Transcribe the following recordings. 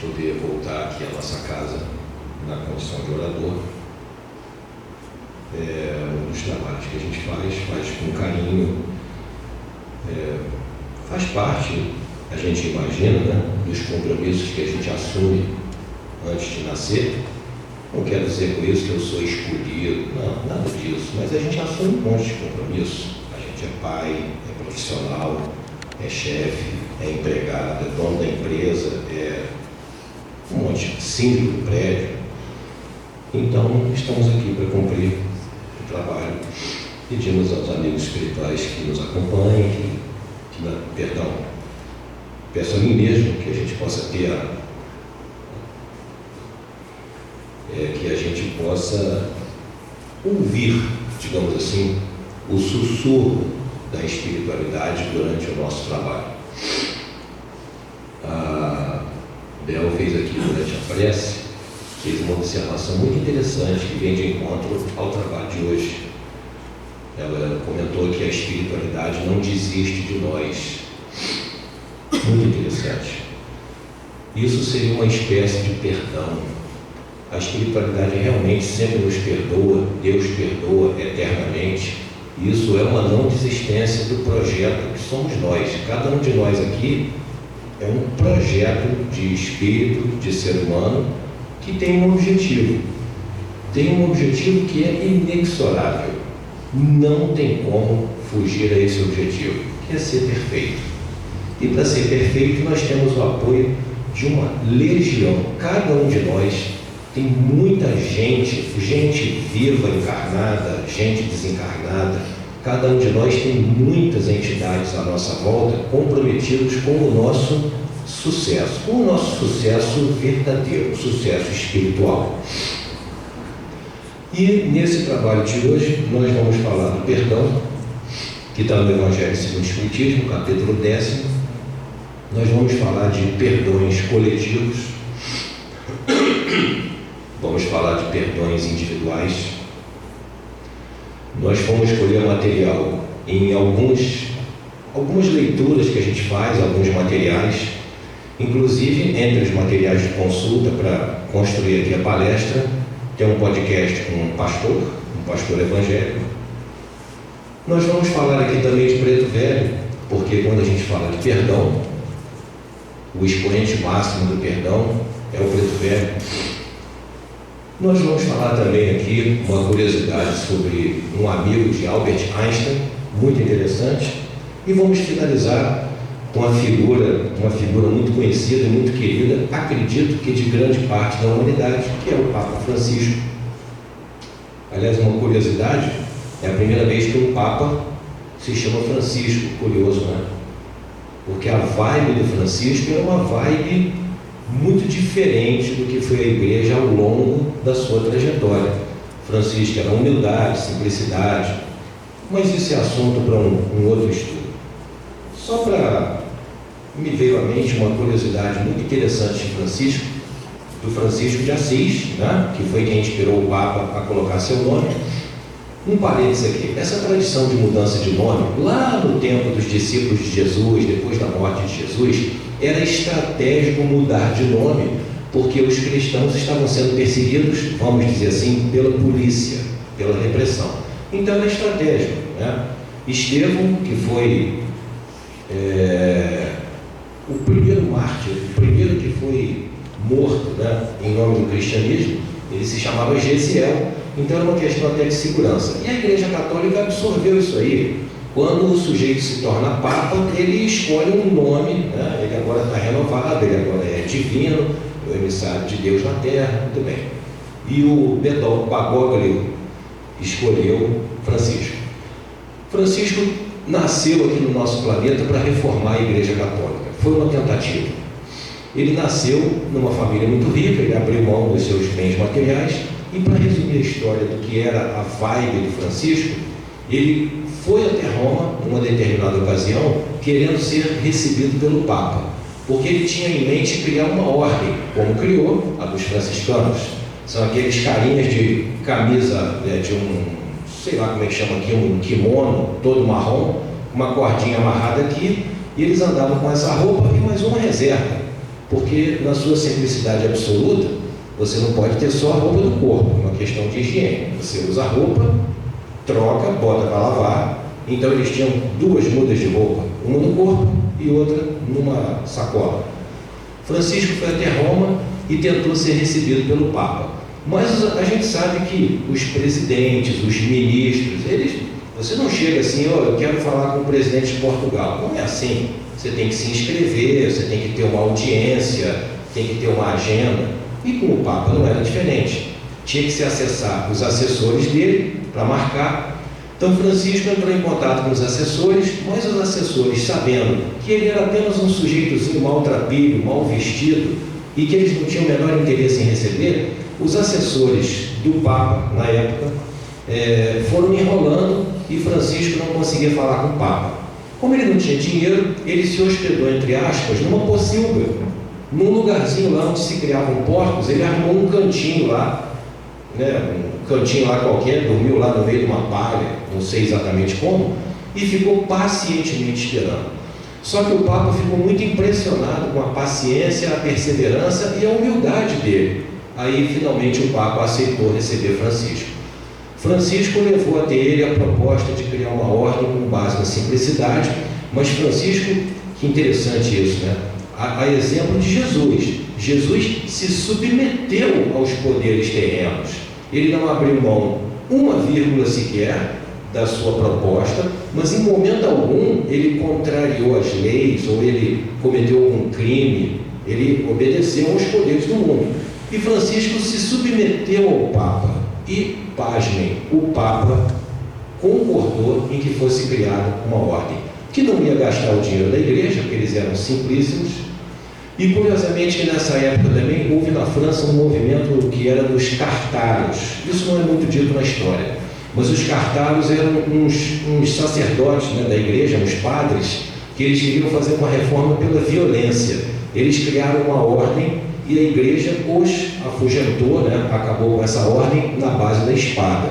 poder voltar aqui à nossa casa na condição de orador. Um dos trabalhos que a gente faz com carinho, faz parte, a gente imagina, né, dos compromissos que a gente assume antes de nascer. Não quero dizer com isso que eu sou escolhido, não, nada disso, mas a gente assume um monte de compromissos. A gente é pai, é profissional, é chefe, é empregado, é dono da empresa, é um monte de síndico do prédio. Então, estamos aqui para cumprir o trabalho. Pedimos aos amigos espirituais que nos acompanhem, peço a mim mesmo que a gente possa ter que a gente possa ouvir, digamos assim, o sussurro da espiritualidade durante o nosso trabalho. A Bel fez aqui durante a prece, fez uma observação muito interessante que vem de encontro ao trabalho de hoje. Ela comentou que a espiritualidade não desiste de nós. Muito interessante. Isso seria uma espécie de perdão. A espiritualidade realmente sempre nos perdoa, Deus perdoa eternamente. Isso é uma não desistência do projeto que somos nós. Cada um de nós aqui é um projeto de espírito, de ser humano, que tem um objetivo. Tem um objetivo que é inexorável. Não tem como fugir a esse objetivo, que é ser perfeito. E para ser perfeito, nós temos o apoio de uma legião. Cada um de nós tem muita gente viva, encarnada, gente desencarnada. Cada um de nós tem muitas entidades à nossa volta comprometidos com o nosso sucesso, com o nosso sucesso verdadeiro, sucesso espiritual. E nesse trabalho de hoje, nós vamos falar do perdão, que está no Evangelho segundo o Espiritismo, capítulo 10. Nós vamos falar de perdões coletivos, vamos falar de perdões individuais. Nós vamos escolher material em algumas leituras que a gente faz, alguns materiais, inclusive entre os materiais de consulta para construir aqui a palestra, tem um podcast com um pastor evangélico. Nós vamos falar aqui também de preto velho, porque quando a gente fala de perdão, o expoente máximo do perdão é o preto velho. Nós vamos falar também aqui uma curiosidade sobre um amigo de Albert Einstein, muito interessante, e vamos finalizar com uma figura muito conhecida e muito querida, acredito que de grande parte da humanidade, que é o Papa Francisco. Aliás, uma curiosidade, é a primeira vez que um Papa se chama Francisco, curioso, né? Porque a vibe do Francisco é uma vibe muito diferente do que foi a igreja ao longo da sua trajetória. Francisco era humildade, simplicidade, mas isso é assunto para um outro estudo. Só para me veio à mente uma curiosidade muito interessante do Francisco de Assis, né? Que foi quem inspirou o Papa a colocar seu nome. Um parênteses aqui, essa tradição de mudança de nome, lá no tempo dos discípulos de Jesus, depois da morte de Jesus, era estratégico mudar de nome, porque os cristãos estavam sendo perseguidos, vamos dizer assim, pela polícia, pela repressão. Então era estratégico, né? Estevão, que foi o primeiro mártir, o primeiro que foi morto, né, em nome do cristianismo, ele se chamava Gesiel. Então era uma questão até de segurança. E a Igreja Católica absorveu isso aí. Quando o sujeito se torna Papa, ele escolhe um nome, né? Ele agora está renovado, ele agora é divino, o emissário de Deus na Terra, muito bem. E o Bergoglio escolheu Francisco. Francisco nasceu aqui no nosso planeta para reformar a Igreja Católica. Foi uma tentativa. Ele nasceu numa família muito rica, ele abriu mão dos seus bens materiais. E para resumir a história do que era a vibe de Francisco, ele foi até Roma, numa determinada ocasião, querendo ser recebido pelo Papa, porque ele tinha em mente criar uma ordem, como criou a dos franciscanos. São aqueles carinhas de camisa, de sei lá como é que chama aqui, um kimono todo marrom, uma cordinha amarrada aqui, e eles andavam com essa roupa e mais uma reserva. porque na sua simplicidade absoluta, você não pode ter só a roupa do corpo, é uma questão de higiene. Você usa a roupa, troca, bota para lavar. Então eles tinham duas mudas de roupa, uma no corpo e outra numa sacola. Francisco foi até Roma e tentou ser recebido pelo Papa. Mas a gente sabe que os presidentes, os ministros, você não chega assim, eu quero falar com o presidente de Portugal. Não é assim. Você tem que se inscrever, você tem que ter uma audiência, tem que ter uma agenda. E com o Papa não era diferente. Tinha que se acessar os assessores dele para marcar. Então Francisco entrou em contato com os assessores, mas os assessores, sabendo que ele era apenas um sujeitozinho maltrapilho, mal vestido, e que eles não tinham o menor interesse em receber, os assessores do Papa, na época, foram enrolando e Francisco não conseguia falar com o Papa. Como ele não tinha dinheiro, ele se hospedou, entre aspas, numa pocilga. Num lugarzinho lá onde se criavam porcos, ele arrumou um cantinho lá, um cantinho lá qualquer, dormiu lá no meio de uma palha, não sei exatamente como, e ficou pacientemente esperando. Só que o Papa ficou muito impressionado com a paciência, a perseverança e a humildade dele. Aí, finalmente, o Papa aceitou receber Francisco. Francisco levou até ele a proposta de criar uma ordem com base na simplicidade, mas Francisco, que interessante isso, né? A exemplo de Jesus. Jesus se submeteu aos poderes terrenos. Ele não abriu mão uma vírgula sequer da sua proposta, mas em momento algum ele contrariou as leis ou ele cometeu algum crime. Ele obedeceu aos poderes do mundo. E Francisco se submeteu ao Papa. E, pasmem, o Papa concordou em que fosse criada uma ordem que não ia gastar o dinheiro da igreja, porque eles eram simplíssimos. E curiosamente que nessa época também houve na França um movimento que era dos cartaros. Isso não é muito dito na história, mas os cartaros eram uns sacerdotes, da igreja, uns padres, que eles queriam fazer uma reforma pela violência. Eles criaram uma ordem e a igreja os afugentou, acabou com essa ordem na base da espada.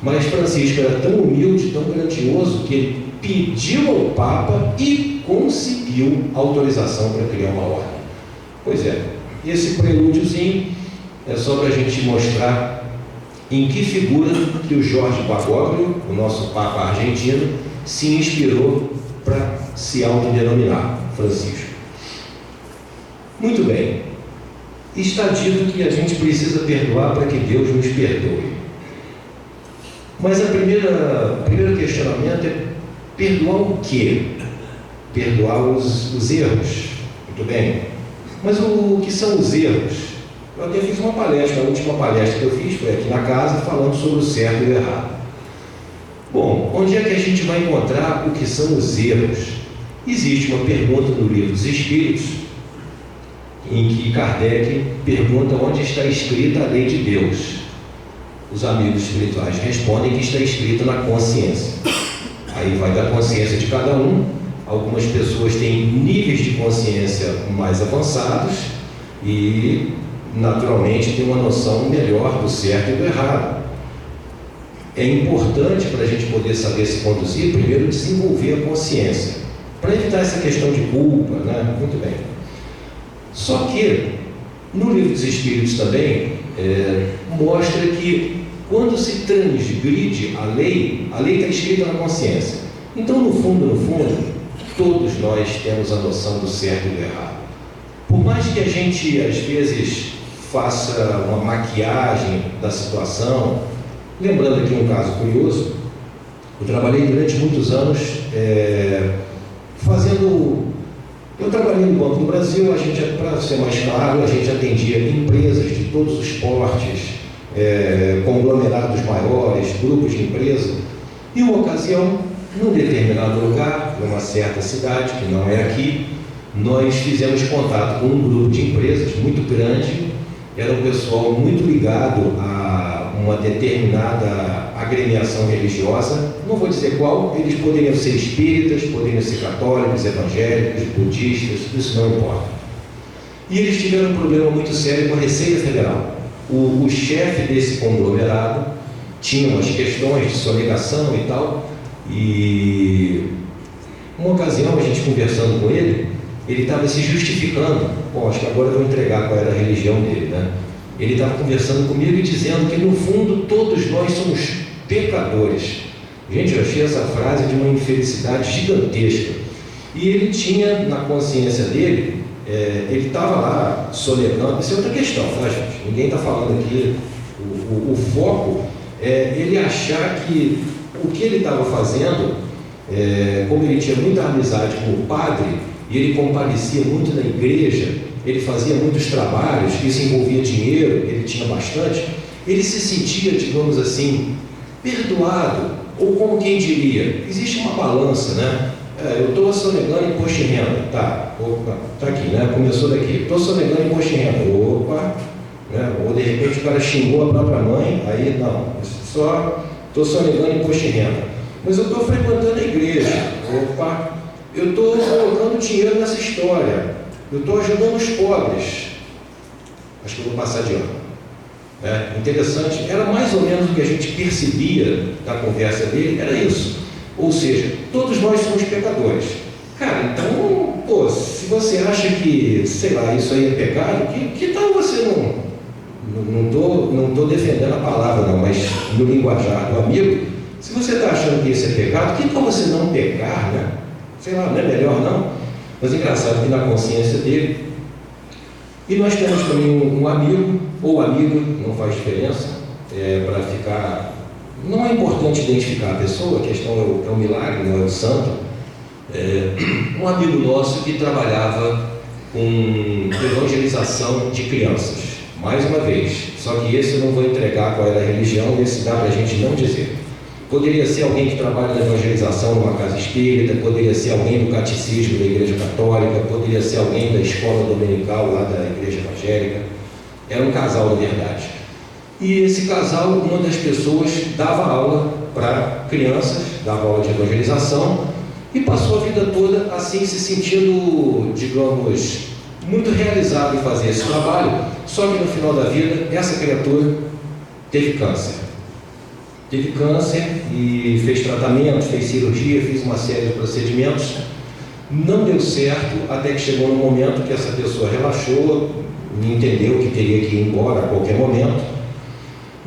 Mas Francisco era tão humilde, tão grandioso, que ele pediu ao Papa e conseguiu autorização para criar uma ordem. Pois é, esse prelúdiozinho é só para a gente mostrar em que figura que o Jorge Bergoglio, o nosso Papa argentino, se inspirou para se autodenominar Francisco. Muito bem, está dito que a gente precisa perdoar para que Deus nos perdoe. Mas o primeiro questionamento é perdoar o quê? Perdoar os erros. Muito bem. Mas o que são os erros? Eu até fiz uma palestra, a última palestra que eu fiz foi aqui na casa, falando sobre o certo e o errado. Bom, onde é que a gente vai encontrar o que são os erros? Existe uma pergunta no Livro dos Espíritos, em que Kardec pergunta onde está escrita a lei de Deus. Os amigos espirituais respondem que está escrita na consciência. Aí vai da consciência de cada um. Algumas pessoas têm níveis de consciência mais avançados e, naturalmente, têm uma noção melhor do certo e do errado. É importante para a gente poder saber se conduzir, primeiro desenvolver a consciência, para evitar essa questão de culpa, Muito bem. Só que, no Livro dos Espíritos também, mostra que quando se transgride a lei está escrita na consciência. Então, no fundo, todos nós temos a noção do certo e do errado. Por mais que a gente, às vezes, faça uma maquiagem da situação, lembrando aqui um caso curioso, eu trabalhei durante muitos anos eu trabalhei no Banco do Brasil, para ser mais claro, a gente atendia empresas de todos os portes, conglomerados maiores, grupos de empresas. Em uma ocasião, num determinado lugar, numa certa cidade, que não é aqui, nós fizemos contato com um grupo de empresas muito grande. Era um pessoal muito ligado a uma determinada agremiação religiosa, não vou dizer qual, eles poderiam ser espíritas, poderiam ser católicos, evangélicos, budistas, isso não importa. E eles tiveram um problema muito sério com a Receita Federal. O chefe desse conglomerado tinha umas questões de sonegação e tal, e uma ocasião, a gente conversando com ele ele estava se justificando. Bom, acho que agora eu vou entregar qual era a religião dele, né? Ele estava conversando comigo e dizendo que, no fundo, todos nós somos pecadores. Gente, eu achei essa frase de uma infelicidade gigantesca. E ele tinha, na consciência dele, ele estava lá sonegando. Isso é outra questão, tá, gente? Ninguém está falando aqui. O foco é ele achar que o que ele estava fazendo, como ele tinha muita amizade com o padre, e ele comparecia muito na igreja, ele fazia muitos trabalhos, isso envolvia dinheiro, ele tinha bastante, ele se sentia, digamos assim, perdoado, ou como quem diria, existe uma balança, né? Eu estou sonegando imposto de renda, tá, opa, tá aqui, né? Começou daqui, estou sonegando imposto de renda, opa, né? Ou de repente o cara xingou a própria mãe, aí não, só estou sonegando imposto de renda, mas eu estou frequentando a igreja, opa, eu estou colocando dinheiro nessa história, eu estou ajudando os pobres, acho que eu vou passar de ano. Interessante, era mais ou menos o que a gente percebia da conversa dele, era isso. Ou seja, todos nós somos pecadores. Cara, então, pô, se você acha que, sei lá, isso aí é pecado, que tal você não estou defendendo a palavra não, mas no linguajar do amigo, se você está achando que isso é pecado, que tal você não pecar, né? Sei lá, não é melhor não? Mas é engraçado que na consciência dele, e nós temos também um amigo, ou amigo, não faz diferença, para ficar... Não é importante identificar a pessoa, a questão é o milagre, não é o santo. Um amigo nosso que trabalhava com evangelização de crianças, mais uma vez, só que esse eu não vou entregar qual era a religião, esse dá para a gente não dizer. Poderia ser alguém que trabalha na evangelização numa casa espírita, poderia ser alguém do catecismo da igreja católica, poderia ser alguém da escola dominical lá da igreja evangélica. Era um casal, na verdade. E esse casal, uma das pessoas dava aula para crianças, dava aula de evangelização, e passou a vida toda assim, se sentindo, digamos, muito realizado em fazer esse trabalho, só que no final da vida, essa criatura teve câncer. Teve câncer e fez tratamento, fez cirurgia, fez uma série de procedimentos. Não deu certo, até que chegou no momento que essa pessoa relaxou, entendeu que teria que ir embora a qualquer momento.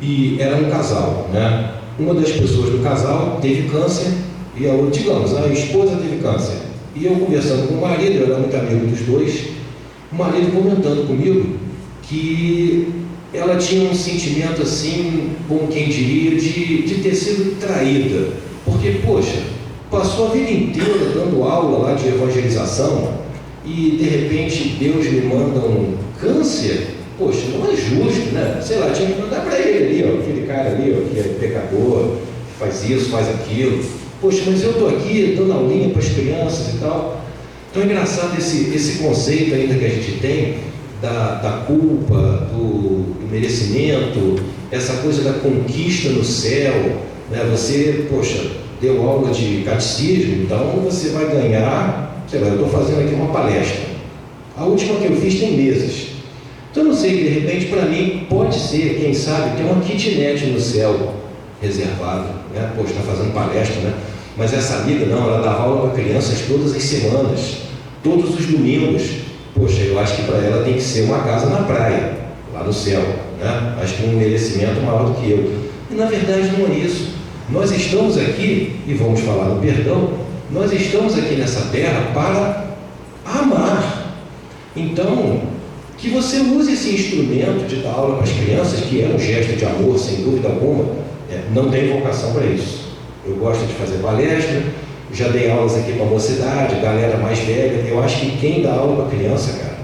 E era um casal, né? Uma das pessoas do casal teve câncer e a outra, digamos, a esposa teve câncer. E eu conversando com o marido, eu era muito amigo dos dois, o marido comentando comigo que ela tinha um sentimento assim, como quem diria, de ter sido traída. Porque, poxa, passou a vida inteira dando aula lá de evangelização e de repente Deus me manda um câncer. Poxa, não é justo, né? Sei lá, tinha que mandar para ele ali, ó, aquele cara ali, ó, que é pecador, faz isso, faz aquilo. Poxa, mas eu estou aqui dando aulinha para as crianças e tal. Então é engraçado esse conceito ainda que a gente tem da culpa, do merecimento, essa coisa da conquista no céu, né? Você, poxa, deu aula de catecismo, então você vai ganhar, sei lá, eu estou fazendo aqui uma palestra. A última que eu fiz tem meses. Então, eu não sei, de repente, para mim, pode ser, quem sabe, ter uma kitnet no céu reservada, né? Poxa, está fazendo palestra, né? Mas essa amiga, não, ela dava aula para crianças todas as semanas, todos os domingos. Poxa, eu acho que para ela tem que ser uma casa na praia, lá no céu, né? Acho que um merecimento maior do que eu. E, na verdade, não é isso. Nós estamos aqui, e vamos falar do perdão, nós estamos aqui nessa terra para amar. Então, que você use esse instrumento de dar aula para as crianças, que é um gesto de amor, sem dúvida alguma, não tem vocação para isso. Eu gosto de fazer palestra, já dei aulas aqui para a mocidade, galera mais velha. Eu acho que quem dá aula para criança, cara,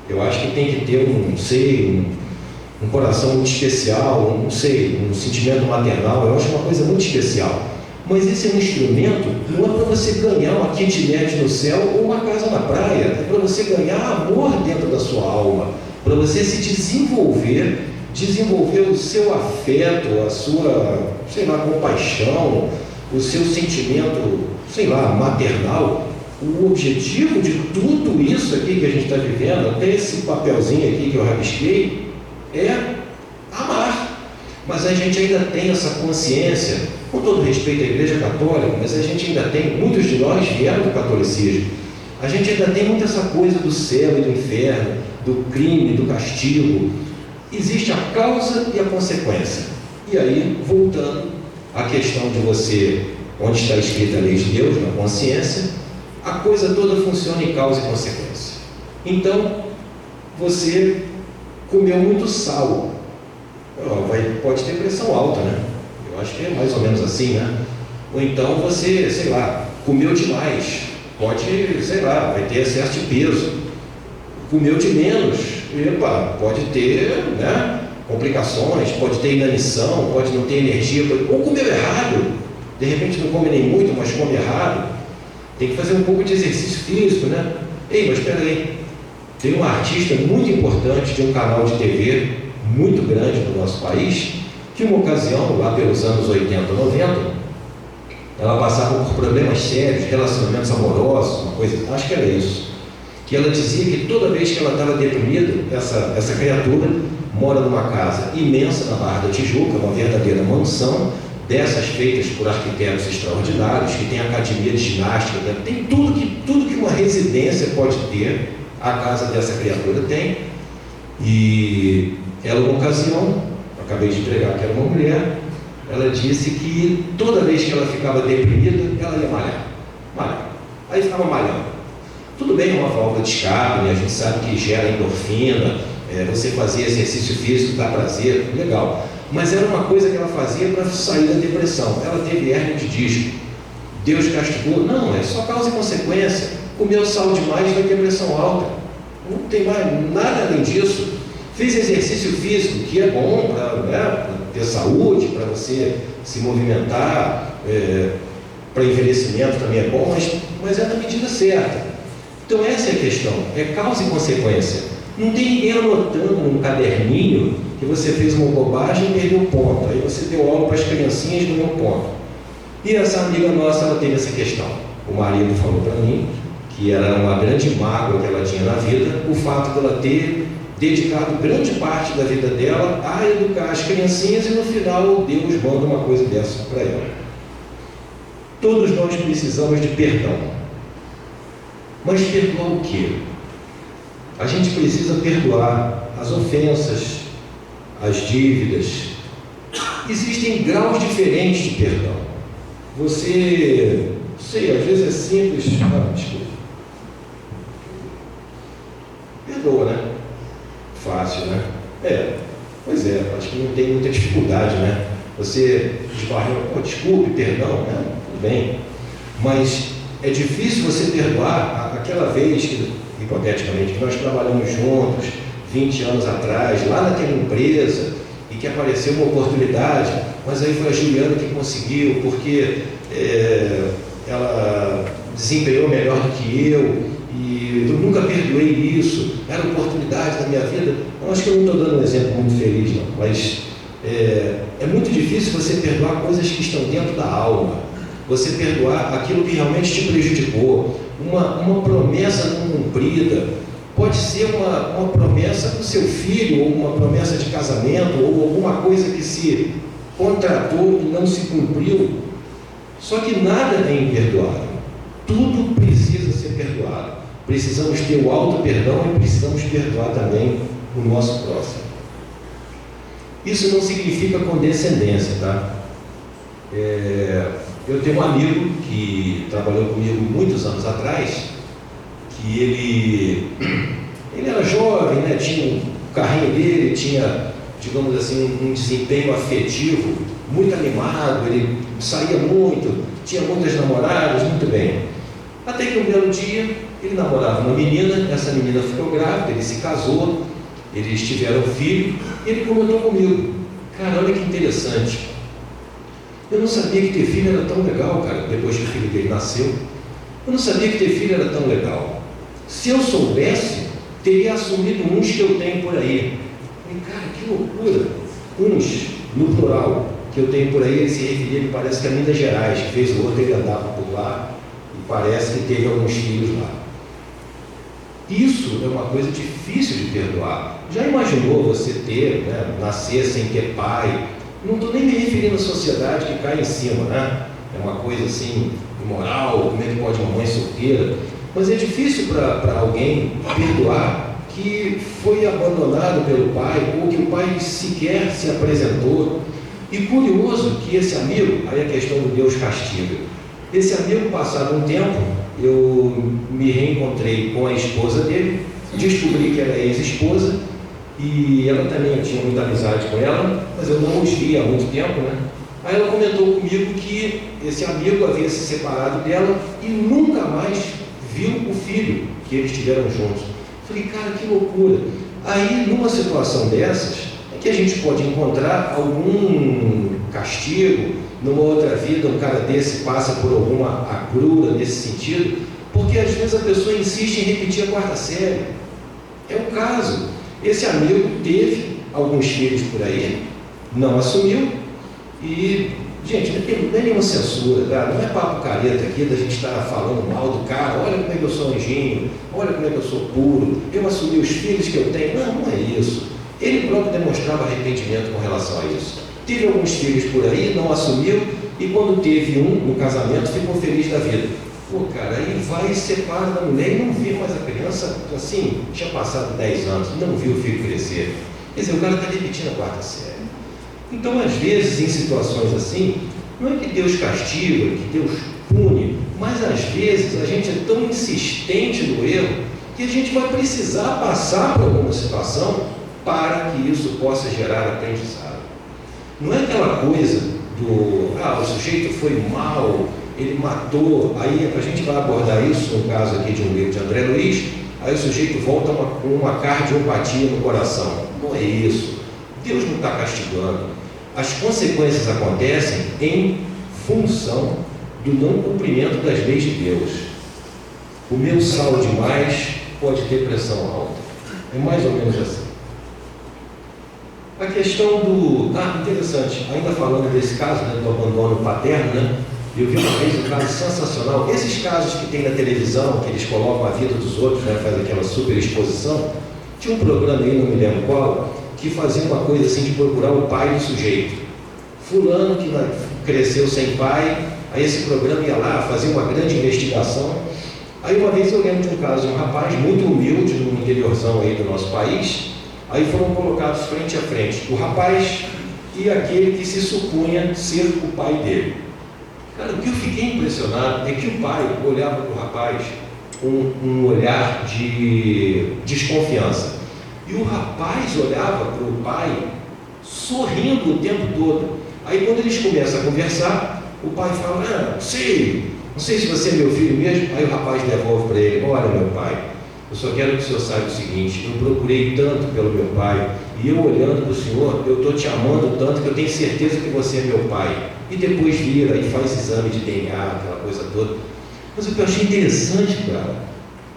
eu acho que tem que ter um coração muito especial, um sentimento maternal. Eu acho uma coisa muito especial. Mas esse é um instrumento, não é para você ganhar uma kitnet no céu ou uma casa na praia, é para você ganhar amor dentro da sua alma, para você se desenvolver o seu afeto, a sua, sei lá, compaixão, o seu sentimento, sei lá, maternal. O objetivo de tudo isso aqui que a gente está vivendo, até esse papelzinho aqui que eu rabisquei, é amar. Mas a gente ainda tem essa consciência, com todo respeito à Igreja Católica, mas a gente ainda tem, muitos de nós vieram do catolicismo, A gente ainda tem muito essa coisa do céu e do inferno, do crime, do castigo. Existe a causa e a consequência. E aí, voltando à questão de você, onde está escrita a lei de Deus, na consciência, a coisa toda funciona em causa e consequência. Então, você comeu muito sal. Pode ter pressão alta, né? Eu acho que é mais ou menos assim, né? Ou então você, sei lá, comeu demais. Pode, sei lá, vai ter excesso de peso. Comeu de menos. Pode ter, né, complicações, pode ter inanição, pode não ter energia. Ou comeu errado. De repente não come nem muito, mas come errado. Tem que fazer um pouco de exercício físico, né? Ei, mas espera aí. Tem uma artista muito importante de um canal de TV muito grande no nosso país, que uma ocasião, lá pelos anos 80, 90, ela passava por problemas sérios, relacionamentos amorosos, uma coisa, acho que era isso. Que ela dizia que toda vez que ela estava deprimida, essa criatura mora numa casa imensa na Barra da Tijuca, uma verdadeira mansão, dessas feitas por arquitetos extraordinários, que tem academia de ginástica, né? Tem tudo que uma residência pode ter, a casa dessa criatura tem. E ela, numa ocasião, acabei de entregar que era uma mulher, ela disse que toda vez que ela ficava deprimida, ela ia malhar. Aí ficava malhando. Tudo bem, é uma válvula de escape, né? A gente sabe que gera endorfina, você fazer exercício físico dá prazer, legal. Mas era uma coisa que ela fazia para sair da depressão. Ela teve hérnia de disco. Deus castigou? Não, é só causa e consequência. Comeu sal demais, vai ter pressão alta. Não tem mais nada além disso. Fez exercício físico, que é bom para ter saúde, para você se movimentar, para envelhecimento também é bom, mas é na medida certa. Então essa é a questão, é causa e consequência. Não tem ninguém anotando num caderninho que você fez uma bobagem e perdeu ponto. Aí você deu aula para as criancinhas e ganhou ponto. E essa amiga nossa, ela teve essa questão. O marido falou para mim que era uma grande mágoa que ela tinha na vida, o fato dela ter dedicado grande parte da vida dela a educar as criancinhas e no final Deus manda uma coisa dessa para ela. Todos nós precisamos de perdão. Mas perdoar o quê? A gente precisa perdoar as ofensas, as dívidas. Existem graus diferentes de perdão. Você, sei, às vezes é simples. Desculpa. Perdoa, né? Fácil, né? Pois é, acho que não tem muita dificuldade, né? Você esbarrou, desculpe, perdão, né? Tudo bem. Mas é difícil você perdoar aquela vez, hipoteticamente, que nós trabalhamos juntos, 20 anos atrás, lá naquela empresa, e que apareceu uma oportunidade, mas aí foi a Juliana que conseguiu, porque ela desempenhou melhor do que eu nunca perdoei isso, era oportunidade da minha vida. Eu acho que eu não estou dando um exemplo muito feliz, não, mas é muito difícil você perdoar coisas que estão dentro da alma, você perdoar aquilo que realmente te prejudicou, uma promessa não cumprida. Pode ser uma promessa do seu filho, ou uma promessa de casamento, ou alguma coisa que se contratou e não se cumpriu. Só que nada é imperdoável. Tudo precisa ser perdoado. Precisamos ter o auto-perdão e precisamos perdoar também o nosso próximo. Isso não significa condescendência, tá? Eu tenho um amigo que trabalhou comigo muitos anos atrás, que ele era jovem, né? Tinha o carrinho dele, tinha, digamos assim, um desempenho afetivo muito animado, ele saía muito, tinha muitas namoradas, muito bem. Até que um belo dia, ele namorava uma menina, essa menina ficou grávida, ele se casou, eles tiveram um filho, e ele comentou comigo: cara, olha que interessante, eu não sabia que ter filho era tão legal, cara, depois que o filho dele nasceu. Eu não sabia que ter filho era tão legal. Se eu soubesse, teria assumido uns que eu tenho por aí. Eu falei, cara, que loucura. Uns, no plural, que eu tenho por aí, ele se referia, me parece que a Minas Gerais, que fez o outro, ele andava por lá, e parece que teve alguns filhos lá. Isso é uma coisa difícil de perdoar. Já imaginou você ter, né, nascer sem ter pai? Não estou nem me referindo à sociedade que cai em cima, né? É uma coisa assim, imoral, como é que pode uma mãe solteira? Mas é difícil para alguém perdoar que foi abandonado pelo pai, ou que o pai sequer se apresentou. E curioso que esse amigo, aí a questão do Deus castiga, esse amigo, passado um tempo, eu me reencontrei com a esposa dele, descobri que era ex-esposa, e ela também, eu tinha muita amizade com ela, mas eu não os via há muito tempo, né? Aí ela comentou comigo que esse amigo havia se separado dela e nunca mais viu o filho que eles tiveram juntos. Falei, cara, que loucura. Aí, numa situação dessas, é que a gente pode encontrar algum castigo, numa outra vida, um cara desse passa por alguma agrura nesse sentido, porque às vezes a pessoa insiste em repetir a quarta série. É o caso. Esse amigo teve alguns filhos por aí, não assumiu, e, gente, não é nenhuma censura, cara, não é papo careta aqui da gente estar falando mal do cara, olha como é que eu sou anjinho, olha como é que eu sou puro, eu assumi os filhos que eu tenho. Não, não é isso. Ele próprio demonstrava arrependimento com relação a isso. Teve alguns filhos por aí, não assumiu, e quando teve um no casamento, ficou feliz da vida. Pô, cara, aí vai e separa da mulher e não vê mais a criança, assim, tinha passado 10 anos, não viu o filho crescer. Quer dizer, o cara está repetindo a quarta série. Então, às vezes, em situações assim, não é que Deus castiga, que Deus pune, mas às vezes a gente é tão insistente no erro que a gente vai precisar passar por alguma situação para que isso possa gerar aprendizado. Não é aquela coisa do, o sujeito foi mal, ele matou, aí a gente vai abordar isso no caso aqui de um livro de André Luiz, aí o sujeito volta com uma cardiopatia no coração. Não é isso. Deus não está castigando. As consequências acontecem em função do não cumprimento das leis de Deus. O meu sal demais pode ter pressão alta. É mais ou menos assim. A questão do... interessante, ainda falando desse caso, né, do abandono paterno, né? Eu vi uma vez um caso sensacional. Esses casos que tem na televisão, que eles colocam a vida dos outros, né, faz aquela super exposição. Tinha um programa aí, não me lembro qual, que fazia uma coisa assim de procurar o pai do sujeito. Fulano que cresceu sem pai, aí esse programa ia lá, fazia uma grande investigação. Aí uma vez eu lembro de um caso de um rapaz muito humilde no interiorzão aí do nosso país, aí foram colocados frente a frente o rapaz e aquele que se supunha ser o pai dele. Cara, o que eu fiquei impressionado é que o pai olhava para o rapaz com um olhar de desconfiança. E o rapaz olhava para o pai sorrindo o tempo todo. Aí quando eles começam a conversar, o pai fala, não sei se você é meu filho mesmo. Aí o rapaz devolve para ele, olha meu pai, eu só quero que o senhor saiba o seguinte, eu procurei tanto pelo meu pai, e eu olhando para o senhor, eu estou te amando tanto que eu tenho certeza que você é meu pai. E depois vira e faz exame de DNA, aquela coisa toda. Mas o que eu achei interessante, cara,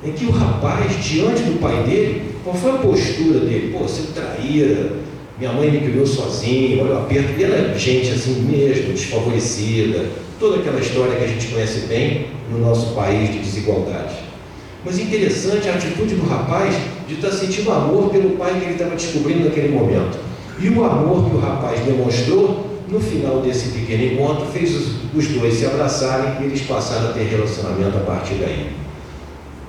é que o rapaz, diante do pai dele, qual foi a postura dele? Pô, você traíra, minha mãe me criou sozinho, olha o aperto. E ela é gente assim mesmo, desfavorecida, toda aquela história que a gente conhece bem no nosso país de desigualdade. Mas interessante a atitude do rapaz de estar sentindo amor pelo pai que ele estava descobrindo naquele momento. E o amor que o rapaz demonstrou, no final desse pequeno encontro, fez os dois se abraçarem e eles passaram a ter relacionamento a partir daí.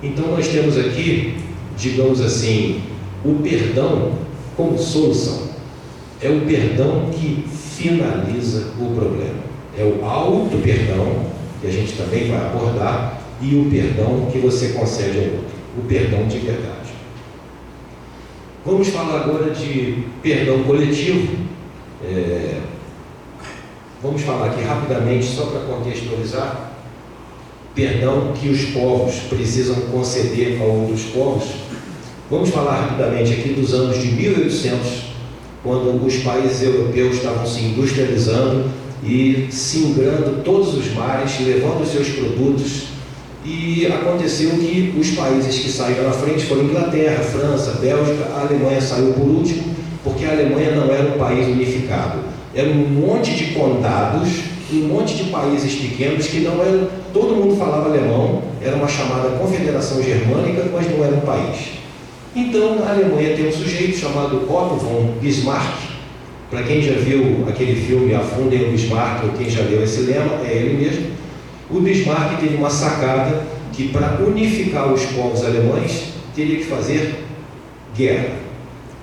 Então nós temos aqui, digamos assim, o perdão como solução. É o perdão que finaliza o problema. É o auto-perdão, que a gente também vai abordar, e o perdão que você concede ao outro. O perdão de verdade. Vamos falar agora de perdão coletivo. Vamos falar aqui rapidamente, só para contextualizar, perdão que os povos precisam conceder a outros povos. Vamos falar rapidamente aqui dos anos de 1800, quando os países europeus estavam se industrializando e singrando todos os mares, levando os seus produtos, e aconteceu que os países que saíram na frente foram Inglaterra, França, Bélgica, a Alemanha saiu por último, porque a Alemanha não era um país unificado. Era um monte de condados, um monte de países pequenos que não eram, todo mundo falava alemão, era uma chamada Confederação Germânica, mas não era um país. Então a Alemanha tem um sujeito chamado Otto von Bismarck. Para quem já viu aquele filme Afundem o Bismarck, ou quem já leu esse lema, é ele mesmo. O Bismarck teve uma sacada que para unificar os povos alemães teria que fazer guerra.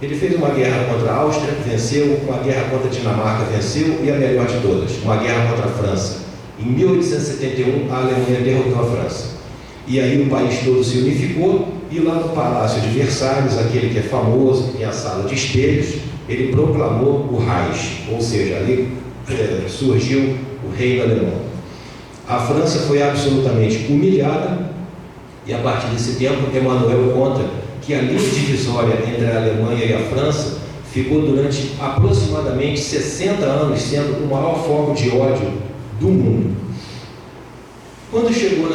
Ele fez uma guerra contra a Áustria, venceu, uma guerra contra a Dinamarca, venceu, e a melhor de todas, uma guerra contra a França. Em 1871, a Alemanha derrotou a França. E aí o país todo se unificou, e lá no Palácio de Versalhes, aquele que é famoso, que tem a sala de espelhos, ele proclamou o Reich, ou seja, ali surgiu o reino alemão. A França foi absolutamente humilhada, e a partir desse tempo, Emmanuel conta que a linha divisória entre a Alemanha e a França ficou durante aproximadamente 60 anos sendo o maior foco de ódio do mundo. Quando chegou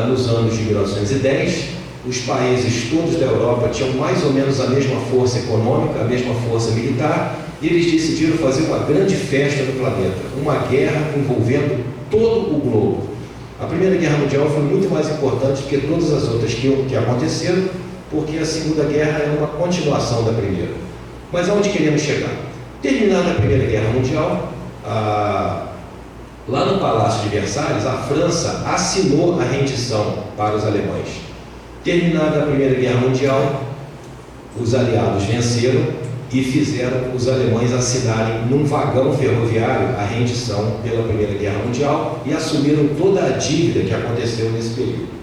nos anos de 1910, os países todos da Europa tinham mais ou menos a mesma força econômica, a mesma força militar, e eles decidiram fazer uma grande festa no planeta, uma guerra envolvendo todo o globo. A Primeira Guerra Mundial foi muito mais importante do que todas as outras que aconteceram, porque a Segunda Guerra é uma continuação da Primeira. Mas aonde queremos chegar? Terminada a Primeira Guerra Mundial, lá no Palácio de Versalhes, a França assinou a rendição para os alemães. Terminada a Primeira Guerra Mundial, os aliados venceram e fizeram os alemães assinarem num vagão ferroviário a rendição pela Primeira Guerra Mundial e assumiram toda a dívida que aconteceu nesse período.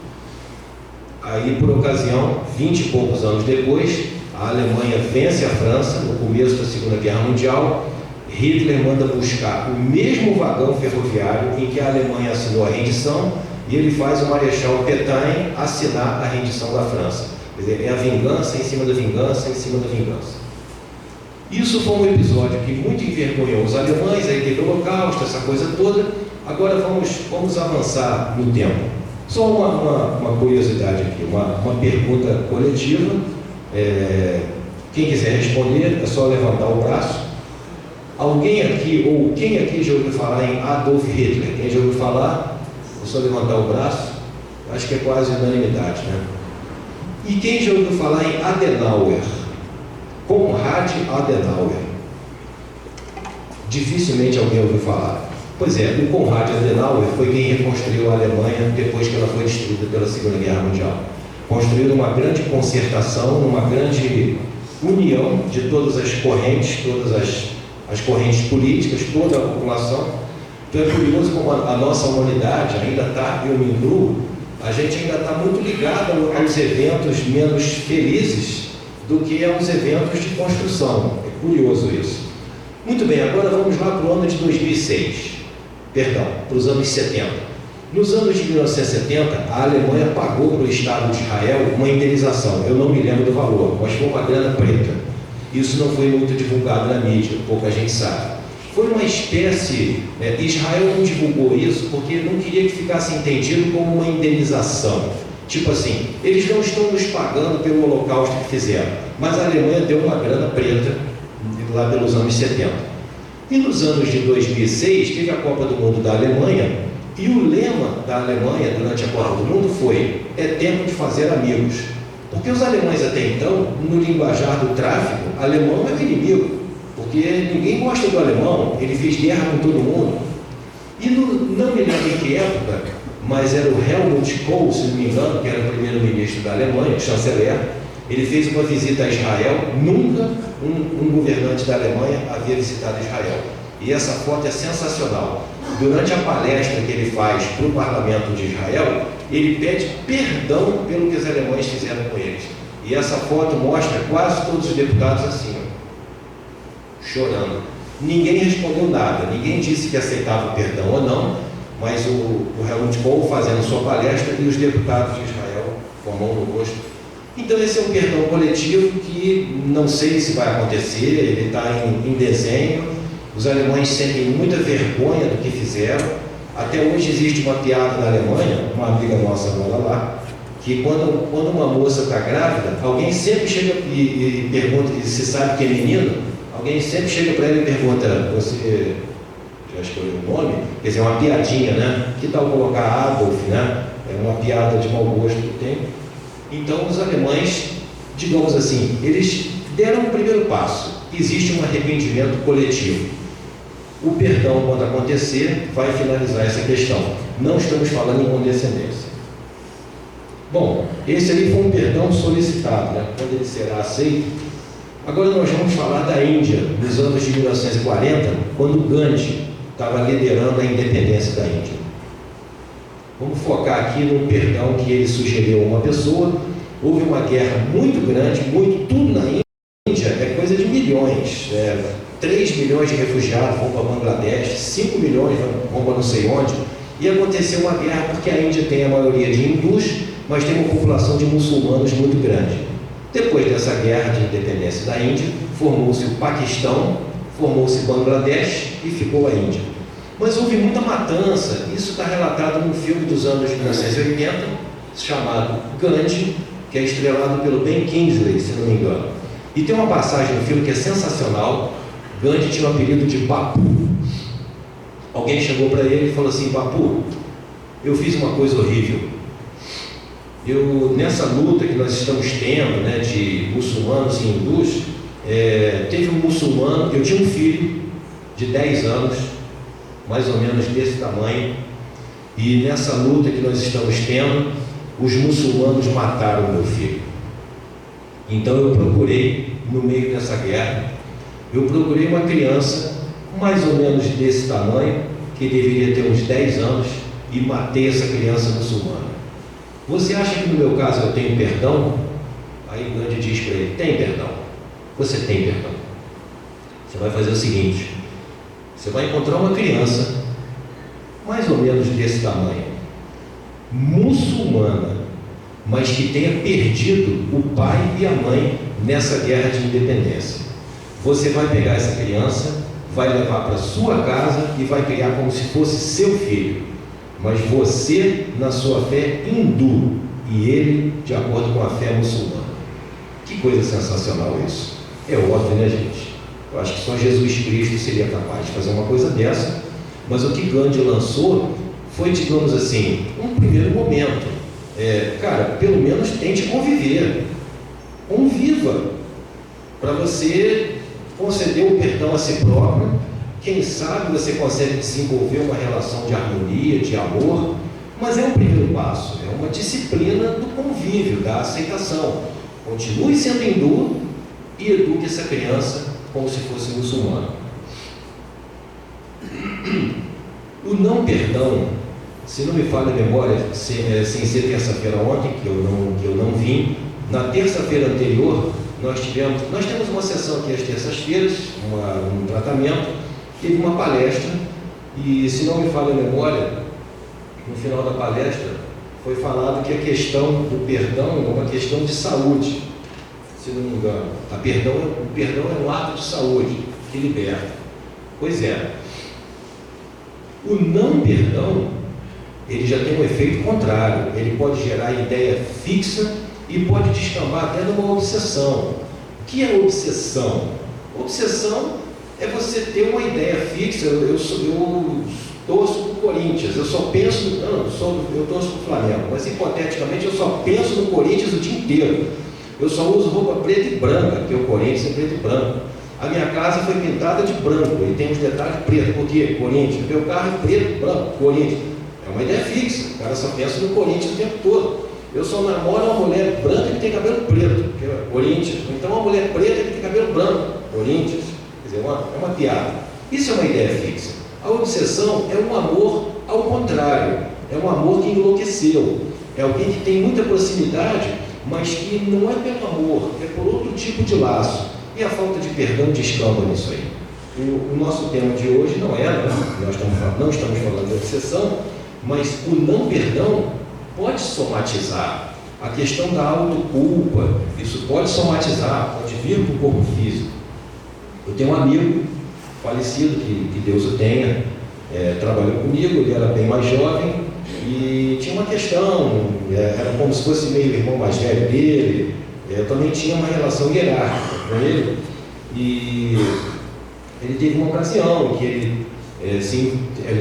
Aí, por ocasião, 20 e poucos anos depois, a Alemanha vence a França no começo da Segunda Guerra Mundial. Hitler manda buscar o mesmo vagão ferroviário em que a Alemanha assinou a rendição e ele faz o Marechal Pétain assinar a rendição da França. Quer dizer, é a vingança em cima da vingança em cima da vingança. Isso foi um episódio que muito envergonhou os alemães, aí teve o Holocausto, essa coisa toda. Agora vamos avançar no tempo. Só uma curiosidade aqui, uma pergunta coletiva. Quem quiser responder, é só levantar o braço. Alguém aqui, ou quem aqui já ouviu falar em Adolf Hitler? Quem já ouviu falar? É só levantar o braço. Acho que é quase unanimidade, né? E quem já ouviu falar em Adenauer? Konrad Adenauer. Dificilmente alguém ouviu falar. Pois é, o Konrad Adenauer foi quem reconstruiu a Alemanha depois que ela foi destruída pela Segunda Guerra Mundial. Construiu uma grande concertação, uma grande união de todas as correntes, todas as correntes políticas, toda a população. Então é curioso como a nossa humanidade ainda está, eu me incluo, a gente ainda está muito ligado aos eventos menos felizes do que aos eventos de construção. É curioso isso. Muito bem, agora vamos lá para o ano de 2006. Perdão, para os anos 70. Nos anos de 1970, a Alemanha pagou para o Estado de Israel uma indenização. Eu não me lembro do valor, mas foi uma grana preta. Isso não foi muito divulgado na mídia, pouca gente sabe. Foi uma espécie... Israel não divulgou isso porque não queria que ficasse entendido como uma indenização. Tipo assim, eles não estão nos pagando pelo holocausto que fizeram, mas a Alemanha deu uma grana preta lá pelos anos 70. E nos anos de 2006, teve a Copa do Mundo da Alemanha, e o lema da Alemanha durante a Copa do Mundo foi: é tempo de fazer amigos. Porque os alemães até então, no linguajar do tráfico, alemão é o inimigo, porque ninguém gosta do alemão, ele fez guerra com todo mundo. E não me lembro em que época, mas era o Helmut Kohl, se não me engano, que era o primeiro-ministro da Alemanha, o chanceler. Ele fez uma visita a Israel. Nunca um governante da Alemanha havia visitado Israel. E essa foto é sensacional. Durante a palestra que ele faz para o parlamento de Israel, ele pede perdão pelo que os alemães fizeram com eles. E essa foto mostra quase todos os deputados assim, chorando. Ninguém respondeu nada, ninguém disse que aceitava perdão ou não, mas o Helmut Kohl fazendo sua palestra e os deputados de Israel com a mão no rosto. Então esse é um perdão coletivo que não sei se vai acontecer, ele está em desenho. Os alemães sentem muita vergonha do que fizeram. Até hoje existe uma piada na Alemanha, uma amiga nossa mora lá, que quando uma moça está grávida, alguém sempre chega e pergunta, se sabe que é menino, alguém sempre chega para ela e pergunta: você já escolheu o nome? Quer dizer, é uma piadinha, né? Que tal colocar Adolf, né? É uma piada de mau gosto que tem. Então os alemães, digamos assim, eles deram o primeiro passo. Existe um arrependimento coletivo. O perdão, quando acontecer, vai finalizar essa questão. Não estamos falando em condescendência. Bom, esse aí foi um perdão solicitado, né? Quando ele será aceito. Agora nós vamos falar da Índia, nos anos de 1940, quando Gandhi estava liderando a independência da Índia. Vamos focar aqui no perdão que ele sugeriu a uma pessoa. Houve uma guerra muito grande, tudo na Índia é coisa de milhões. 3 milhões de refugiados vão para Bangladesh, 5 milhões vão para não sei onde. E aconteceu uma guerra porque a Índia tem a maioria de hindus, mas tem uma população de muçulmanos muito grande. Depois dessa guerra de independência da Índia, formou-se o Paquistão, formou-se Bangladesh e ficou a Índia. Mas houve muita matança. Isso está relatado num filme dos anos 1980, chamado Gandhi, que é estrelado pelo Ben Kingsley, se não me engano. E tem uma passagem no filme que é sensacional. Gandhi tinha o apelido de Bapu. Alguém chegou para ele e falou assim: Bapu, eu fiz uma coisa horrível. Nessa luta que nós estamos tendo, né, de muçulmanos e hindus, teve um muçulmano, eu tinha um filho de 10 anos, mais ou menos desse tamanho, e nessa luta que nós estamos tendo, os muçulmanos mataram meu filho. Então eu procurei, no meio dessa guerra, eu procurei uma criança mais ou menos desse tamanho, que deveria ter uns 10 anos, e matei essa criança muçulmana. Você acha que no meu caso eu tenho perdão? Aí Gandhi diz para ele: tem perdão. Você tem perdão. Você vai fazer o seguinte: você vai encontrar uma criança mais ou menos desse tamanho, muçulmana, mas que tenha perdido o pai e a mãe nessa guerra de independência. Você vai pegar essa criança, vai levar para sua casa e vai criar como se fosse seu filho, mas você na sua fé hindu e ele de acordo com a fé muçulmana. Que coisa sensacional isso. É óbvio, né, gente? Eu acho que só Jesus Cristo seria capaz de fazer uma coisa dessa, mas o que Gandhi lançou foi, digamos assim, um primeiro momento. Cara, pelo menos tente conviver. Conviva, para você conceder o perdão a si próprio. Quem sabe você consegue desenvolver uma relação de harmonia, de amor, mas é um primeiro passo, é uma disciplina do convívio, da aceitação. Continue sendo hindu e eduque essa criança como se fosse muçulmano. O não perdão, se não me falha a memória, sem ser terça-feira ontem, que eu não vim, na terça-feira anterior, nós temos uma sessão aqui às terças-feiras, um tratamento, teve uma palestra, e se não me falha a memória, no final da palestra, foi falado que a questão do perdão é uma questão de saúde, se não me engano. O perdão é um ato de saúde, que liberta. Pois é. O não perdão, ele já tem um efeito contrário. Ele pode gerar ideia fixa e pode descambar até numa obsessão. O que é obsessão? Obsessão é você ter uma ideia fixa. Eu torço para o Corinthians, eu só penso, eu torço para o Flamengo, mas hipoteticamente eu só penso no Corinthians o dia inteiro. Eu só uso roupa preta e branca, porque o Corinthians é preto e branco. A minha casa foi pintada de branco e tem uns detalhes pretos, porque Corinthians, meu carro é preto e branco, Corinthians. É uma ideia fixa, o cara só pensa no Corinthians o tempo todo. Eu só namoro uma mulher branca que tem cabelo preto, que é Corinthians. Então uma mulher preta que tem cabelo branco, Corinthians. Quer dizer, é uma piada. Isso é uma ideia fixa. A obsessão é um amor ao contrário, é um amor que enlouqueceu. É alguém que tem muita proximidade, mas que não é pelo amor, é por outro tipo de laço. E a falta de perdão descamba nisso aí. O nosso tema de hoje não não estamos falando de obsessão, mas o não perdão pode somatizar. A questão da autoculpa, isso pode somatizar, pode vir para o corpo físico. Eu tenho um amigo falecido, que Deus o tenha, trabalhou comigo, ele era bem mais jovem e tinha uma questão, era como se fosse meio irmão mais velho dele. Eu também tinha uma relação hierárquica com ele, e ele teve uma ocasião que ele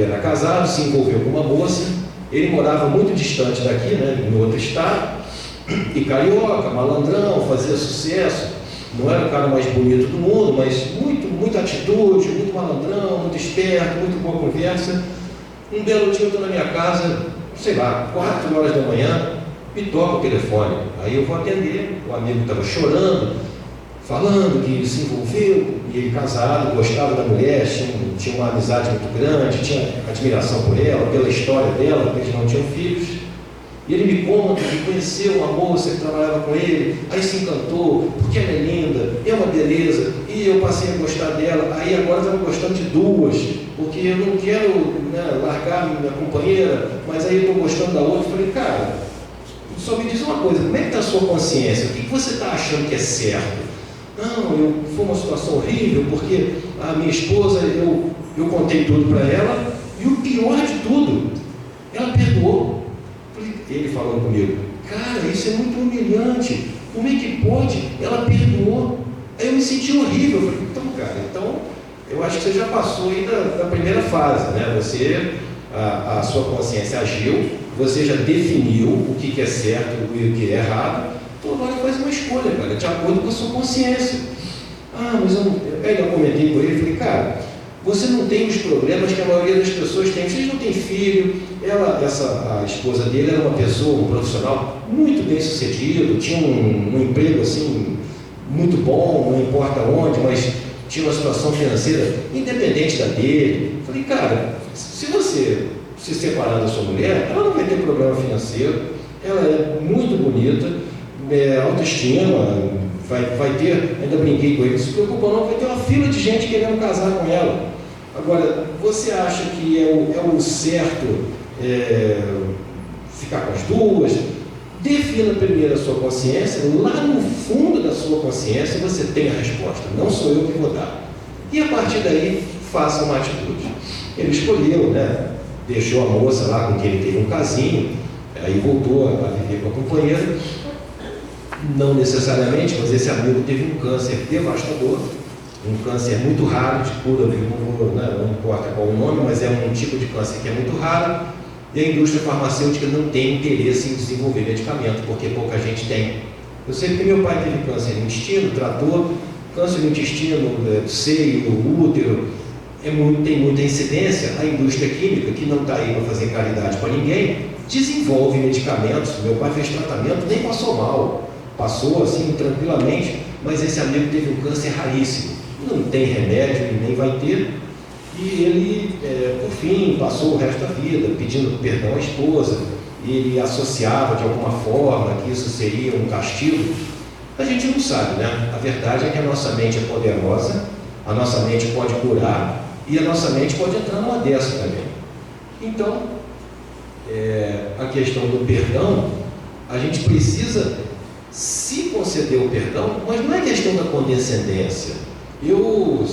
era casado, se envolveu com uma moça, ele morava muito distante daqui, né, em outro estado, e carioca, malandrão, fazia sucesso, não era o cara mais bonito do mundo, mas muita atitude, muito malandrão, muito esperto, muito boa conversa. Um belo dia eu estou na minha casa, sei lá, 4 horas da manhã, me toca o telefone. Aí eu vou atender, o amigo estava chorando, falando que se envolveu, e ele casado, gostava da mulher, tinha uma amizade muito grande, tinha admiração por ela, pela história dela, porque eles não tinham filhos. E ele me conta que conheceu uma moça que trabalhava com ele, aí se encantou, porque ela é linda, é uma beleza, e eu passei a gostar dela, aí agora estava gostando de duas, porque eu não quero, né, largar minha companheira, mas aí eu estou gostando da outra. Eu falei, cara, só me diz uma coisa, como é que está a sua consciência? O que você está achando que é certo? Não, foi uma situação horrível, porque a minha esposa, eu contei tudo para ela, e o pior de tudo, ela perdoou. Ele falando comigo, cara, isso é muito humilhante, como é que pode? Ela perdoou. Aí eu me senti horrível. Eu falei, então, cara, eu acho que você já passou aí da primeira fase, né? A sua consciência agiu, você já definiu o que é certo e o que é errado, então agora faz uma escolha, cara, de acordo com a sua consciência. Mas eu comentei com ele, falei, cara, você não tem os problemas que a maioria das pessoas tem. Vocês não têm filho. A esposa dele era uma pessoa, um profissional muito bem sucedido, tinha um emprego assim muito bom, não importa onde, mas tinha uma situação financeira independente da dele. Falei, cara, se você se separar da sua mulher, ela não vai ter problema financeiro, ela é muito bonita, autoestima, vai ter, ainda brinquei com ele, não se preocupa não, vai ter uma fila de gente querendo casar com ela. Agora, você acha que é o certo ficar com as duas? Defina primeiro a sua consciência, lá no fundo da sua consciência você tem a resposta, não sou eu que vou dar. E a partir daí, faça uma atitude. Ele escolheu, né? Deixou a moça lá com quem ele teve um casinho, aí voltou a viver com a companheira. Não necessariamente, mas esse amigo teve um câncer devastador, um câncer muito raro, de cura, não importa qual o nome, mas é um tipo de câncer que é muito raro, e a indústria farmacêutica não tem interesse em desenvolver medicamento, porque pouca gente tem. Eu sei que meu pai teve câncer no intestino, tratou, câncer no intestino, seio, útero, tem muita incidência. A indústria química, que não está aí para fazer caridade para ninguém, desenvolve medicamentos. Meu pai fez tratamento, nem passou mal, passou assim tranquilamente, mas esse amigo teve um câncer raríssimo, não tem remédio e nem vai ter, e ele, por fim, passou o resto da vida pedindo perdão à esposa. Ele associava de alguma forma que isso seria um castigo. A gente não sabe, né? A verdade é que a nossa mente é poderosa, a nossa mente pode curar, e a nossa mente pode entrar numa dessa também. Então, a questão do perdão, a gente precisa se conceder o perdão, mas não é questão da condescendência. Eu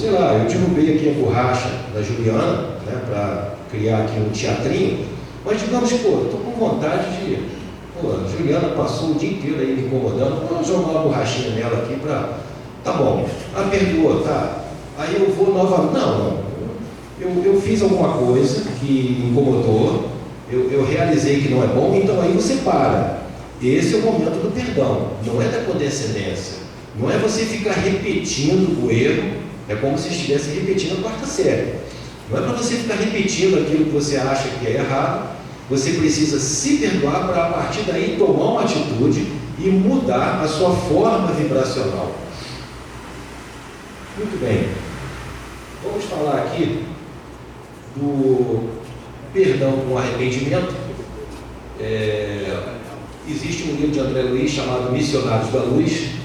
derrubei aqui a borracha da Juliana, né, para criar aqui um teatrinho, mas digamos, estou com vontade de... a Juliana passou o dia inteiro aí me incomodando, vou jogar uma borrachinha nela aqui para... Tá bom, perdoa, tá? Aí eu vou novamente... Não, eu fiz alguma coisa que me incomodou, eu realizei que não é bom, então aí você para. Esse é o momento do perdão, não é da condescendência. Não é você ficar repetindo o erro, é como se estivesse repetindo a quarta série. Não é para você ficar repetindo aquilo que você acha que é errado. Você precisa se perdoar para, a partir daí, tomar uma atitude e mudar a sua forma vibracional. Muito bem. Vamos falar aqui do perdão com arrependimento. Existe um livro de André Luiz chamado Missionários da Luz.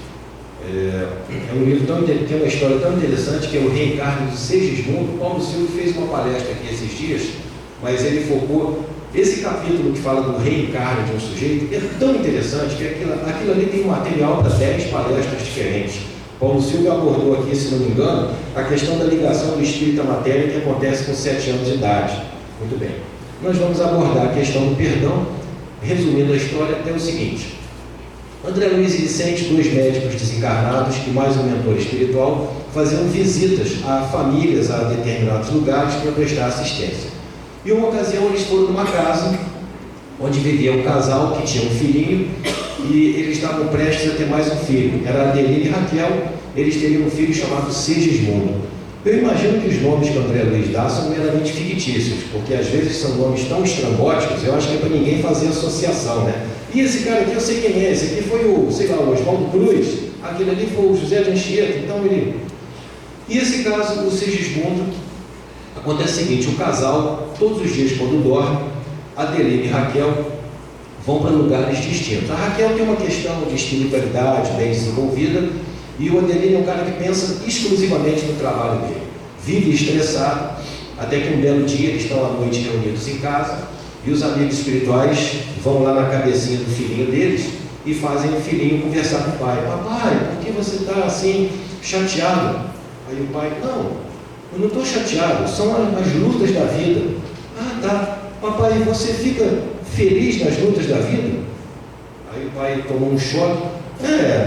É um livro que tem uma história tão interessante, que é o Reencarne de Segismundo. Paulo Silva fez uma palestra aqui esses dias, mas ele focou esse capítulo que fala do reencarne de um sujeito, é tão interessante que aquilo ali tem um material para 10 palestras diferentes. Paulo Silva abordou aqui, se não me engano, a questão da ligação do espírito à matéria, que acontece com 7 anos de idade. Muito bem. Nós vamos abordar a questão do perdão. Resumindo a história, é o seguinte: André Luiz e Vicente, 2 médicos desencarnados e mais um mentor espiritual, faziam visitas a famílias, a determinados lugares para prestar assistência. E uma ocasião eles foram numa casa onde vivia um casal que tinha um filhinho e eles estavam prestes a ter mais um filho. Era Adelina e Raquel, eles teriam um filho chamado Segismundo. Eu imagino que os nomes que o André Luiz dá são meramente fictícios, porque às vezes são nomes tão estrambóticos, eu acho que é para ninguém fazer associação, né? E esse cara aqui eu sei quem é, esse aqui foi o, sei lá, o Oswaldo Cruz, aquele ali foi o José de Anchieta, então ele... E esse caso do Segismundo, acontece o seguinte, o casal, todos os dias quando dorme, Adelino e Raquel vão para lugares distintos. A Raquel tem uma questão de espiritualidade bem desenvolvida, e o Adelino é um cara que pensa exclusivamente no trabalho dele. Vive estressado, até que um belo dia eles estão à noite reunidos em casa, e os amigos espirituais vão lá na cabecinha do filhinho deles e fazem o filhinho conversar com o pai. Papai, por que você está assim, chateado? Aí o pai, não, eu não estou chateado, são as lutas da vida. Ah, tá. Papai, você fica feliz nas lutas da vida? Aí o pai tomou um choque.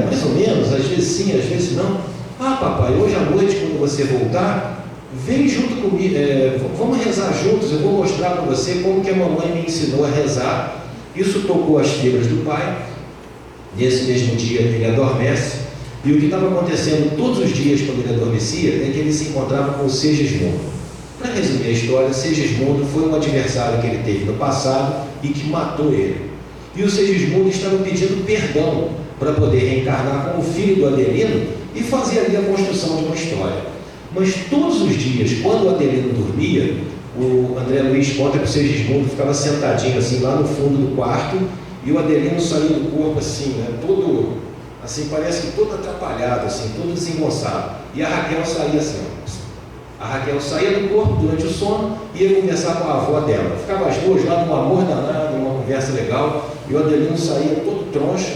Mais ou menos, às vezes sim, às vezes não. Ah, papai, hoje à noite, quando você voltar, vem junto comigo, vamos rezar juntos, eu vou mostrar para você como que a mamãe me ensinou a rezar. Isso tocou as fibras do pai. Nesse mesmo dia ele adormece, e o que estava acontecendo todos os dias quando ele adormecia é que ele se encontrava com o Segismundo. Para resumir a história, Segismundo foi um adversário que ele teve no passado e que matou ele. E o Segismundo estava pedindo perdão para poder reencarnar como filho do Adelino e fazer ali a construção de uma história. Mas todos os dias, quando o Adelino dormia, o André Luiz conta que o Segismundo ficava sentadinho assim lá no fundo do quarto, e o Adelino saía do corpo assim, né, todo, assim, parece que todo atrapalhado, assim, todo desengonçado. E a Raquel saía assim, ó. A Raquel saía do corpo durante o sono e ia conversar com a avó dela. Ficava as duas lá num amor danado, numa conversa legal, e o Adelino saía todo troncho,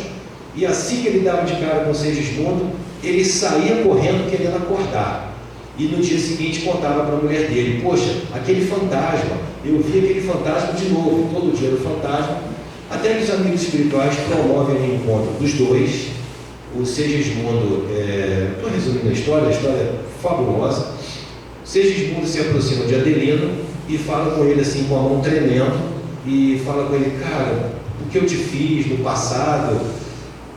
e assim que ele dava de cara com o Segismundo, ele saía correndo querendo acordar. E no dia seguinte contava para a mulher dele, poxa, aquele fantasma, eu vi aquele fantasma de novo, todo dia era o fantasma, até que os amigos espirituais promovem o encontro dos dois. O Segismundo, estou resumindo a história é fabulosa. O Segismundo se aproxima de Adelino e fala com ele assim, com a mão tremendo, e fala com ele, cara, o que eu te fiz no passado,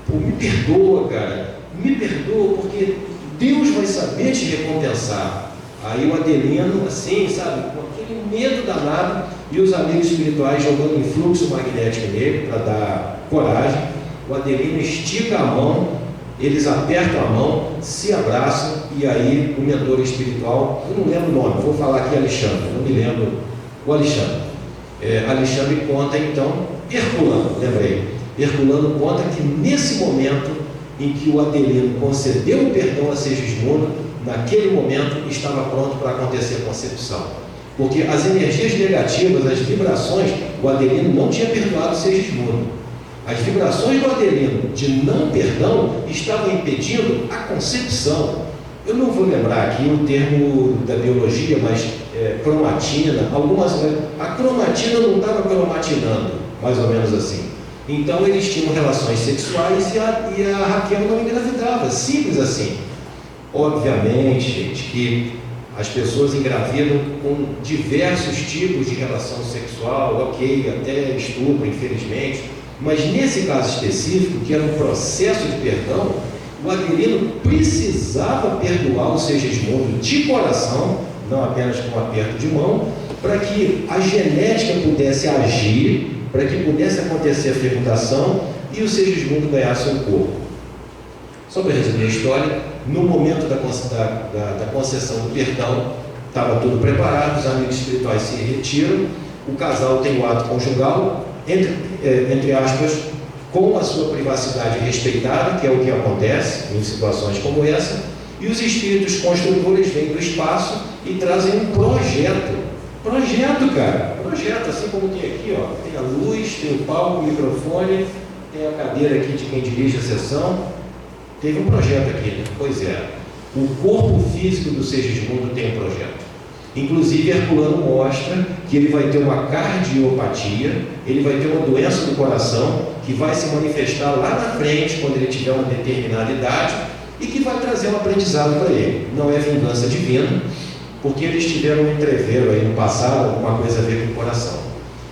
pô, me perdoa, cara, me perdoa, porque Deus vai saber te recompensar. Aí o Adelino, assim, sabe, com aquele medo danado, e os amigos espirituais jogando influxo magnético nele para dar coragem. O Adelino estica a mão, eles apertam a mão, se abraçam, e aí o mentor espiritual, eu não lembro o nome, vou falar aqui Alexandre, não me lembro, o Alexandre. Alexandre conta então, Herculano, lembrei, Herculano conta que nesse momento em que o Adelino concedeu o perdão a Segismundo, naquele momento estava pronto para acontecer a concepção. Porque as energias negativas, as vibrações, o Adelino não tinha perdoado Segismundo. As vibrações do Adelino de não perdão estavam impedindo a concepção. Eu não vou lembrar aqui o termo da biologia, mas cromatina, a cromatina não estava cromatinando, mais ou menos assim. Então eles tinham relações sexuais e a Raquel não engravidava, simples assim. Obviamente, gente, que as pessoas engravidam com diversos tipos de relação sexual, ok, até estupro, infelizmente, mas nesse caso específico, que era um processo de perdão, o Adelino precisava perdoar o Segismundo de coração, não apenas com um aperto de mão, para que a genética pudesse agir, para que pudesse acontecer a fecundação e o Segismundo ganhasse um corpo. Só para resumir a história, no momento da concessão do perdão, estava tudo preparado, os amigos espirituais se retiram, o casal tem o ato conjugal, entre aspas, com a sua privacidade respeitada, que é o que acontece em situações como essa, e os espíritos construtores vêm do espaço e trazem um projeto, cara, projeto, assim como tem aqui, ó, tem a luz, tem o palco, o microfone, tem a cadeira aqui de quem dirige a sessão. Teve um projeto aqui, né? Pois é, o corpo físico do Segismundo tem um projeto. Inclusive, Herculano mostra que ele vai ter uma cardiopatia, ele vai ter uma doença do coração, que vai se manifestar lá na frente, quando ele tiver uma determinada idade, e que vai trazer um aprendizado para ele. Não é vingança divina, porque eles tiveram um entreveiro aí no passado, alguma coisa a ver com o coração.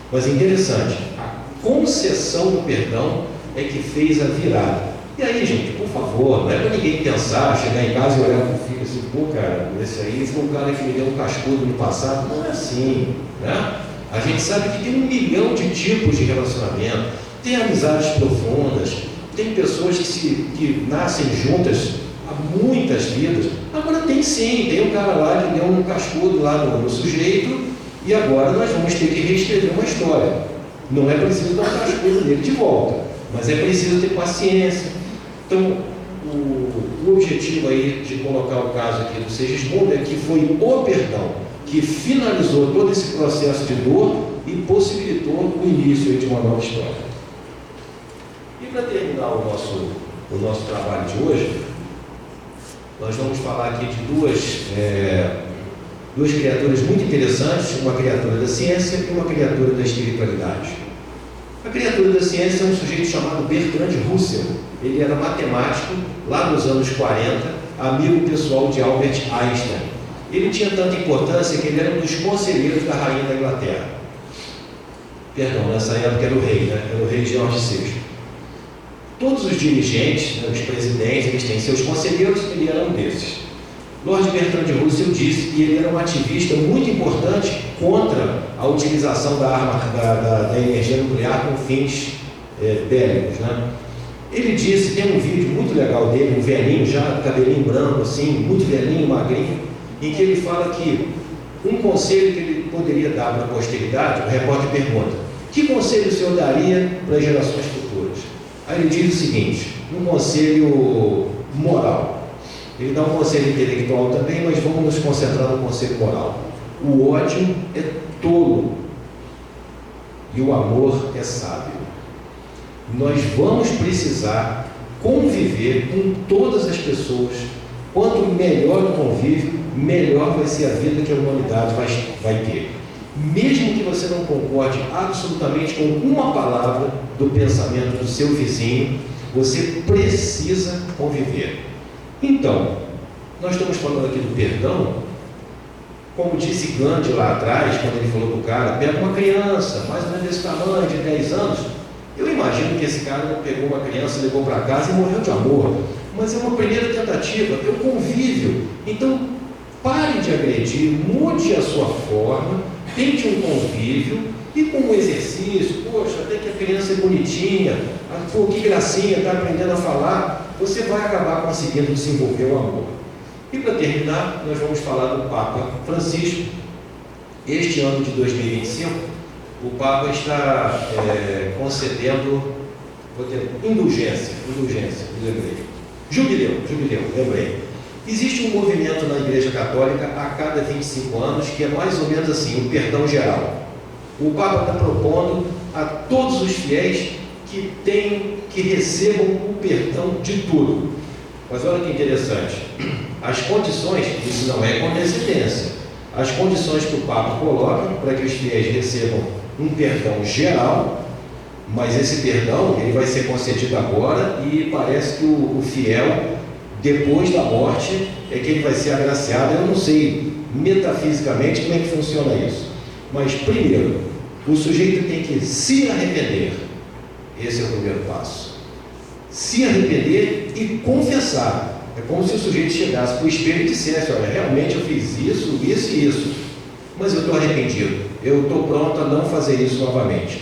Mas interessante, a concessão do perdão é que fez a virada. E aí, gente, por favor, não é para ninguém pensar, chegar em casa e olhar para o filho assim, pô, cara, esse aí foi um cara que me deu um cascudo no passado. Não é assim, né? A gente sabe que tem 1 milhão de tipos de relacionamento. tem amizades profundas, tem pessoas que nascem juntas há muitas vidas. Agora tem sim, tem um cara lá que deu um cascudo lá no sujeito e agora nós vamos ter que reescrever uma história. Não é preciso dar um cascudo nele de volta, mas é preciso ter paciência. Então, o objetivo aí de colocar o caso aqui do Segismundo é que foi o perdão que finalizou todo esse processo de dor e possibilitou o início de uma nova história. E para terminar o nosso trabalho de hoje, nós vamos falar aqui de duas criaturas muito interessantes, uma criatura da ciência e uma criatura da espiritualidade. A criatura da ciência é um sujeito chamado Bertrand Russell. Ele era matemático, lá nos anos 40, amigo pessoal de Albert Einstein. Ele tinha tanta importância que ele era um dos conselheiros da rainha da Inglaterra. Perdão, nessa época era o rei, né? Era o rei George VI. Todos os dirigentes, né, os presidentes, eles têm seus conselheiros, ele era um desses. Lord Bertrand Russell disse que ele era um ativista muito importante contra a utilização da energia nuclear com fins bélicos, né? Ele disse, tem um vídeo muito legal dele, um velhinho já, cabelinho branco assim, muito velhinho, magrinho, em que ele fala que um conselho que ele poderia dar para a posteridade, o repórter pergunta, que conselho o senhor daria para as gerações futuras? Aí ele diz o seguinte, um conselho moral. Ele dá um conselho intelectual também, mas vamos nos concentrar no conselho moral. O ódio é tolo e o amor é sábio. Nós vamos precisar conviver com todas as pessoas. Quanto melhor o convívio, melhor vai ser a vida que a humanidade vai ter. Mesmo que você não concorde absolutamente com uma palavra do pensamento do seu vizinho, você precisa conviver. Então, nós estamos falando aqui do perdão, como disse Gandhi lá atrás, quando ele falou para o cara, pega uma criança, mais ou menos desse tamanho, de 10 anos, eu imagino que esse cara não pegou uma criança, levou para casa e morreu de amor, mas é uma primeira tentativa, é o convívio. Então, pare de agredir, mude a sua forma, tente um convívio e com um exercício, poxa, até que a criança é bonitinha, pô, que gracinha, está aprendendo a falar, você vai acabar conseguindo desenvolver o amor. E para terminar, nós vamos falar do Papa Francisco. Este ano de 2025, o Papa está concedendo indulgência, lembrei. Jubileu, lembrei. Existe um movimento na Igreja Católica a cada 25 anos que é mais ou menos assim, o perdão geral. O Papa está propondo a todos os fiéis que recebam o perdão de tudo. Mas olha que interessante, as condições, isso não é condescendência, as condições que o Papa coloca para que os fiéis recebam um perdão geral, mas esse perdão ele vai ser concedido agora e parece que o fiel, depois da morte, é que ele vai ser agraciado. Eu não sei metafisicamente como é que funciona isso, mas primeiro, o sujeito tem que se arrepender. Esse é o primeiro passo. Se arrepender e confessar. É como se o sujeito chegasse para o espelho e dissesse, olha, realmente eu fiz isso e isso, mas eu estou arrependido, eu estou pronto a não fazer isso novamente.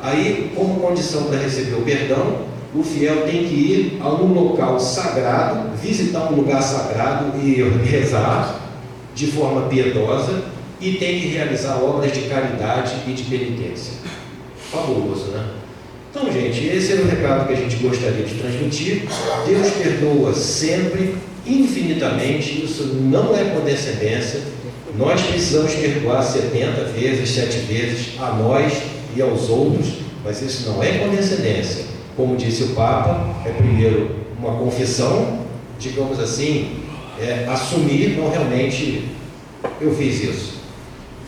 Aí, como condição para receber o perdão, o fiel tem que ir a um local sagrado, visitar um lugar sagrado e rezar de forma piedosa e tem que realizar obras de caridade e de penitência. Fabuloso, né? Então, gente, esse era o recado que a gente gostaria de transmitir. Deus perdoa sempre, infinitamente, isso não é condescendência. Nós precisamos perdoar 70 vezes, 7 vezes, a nós e aos outros, mas isso não é condescendência. Como disse o Papa, é primeiro uma confissão, digamos assim, assumir, não realmente eu fiz isso.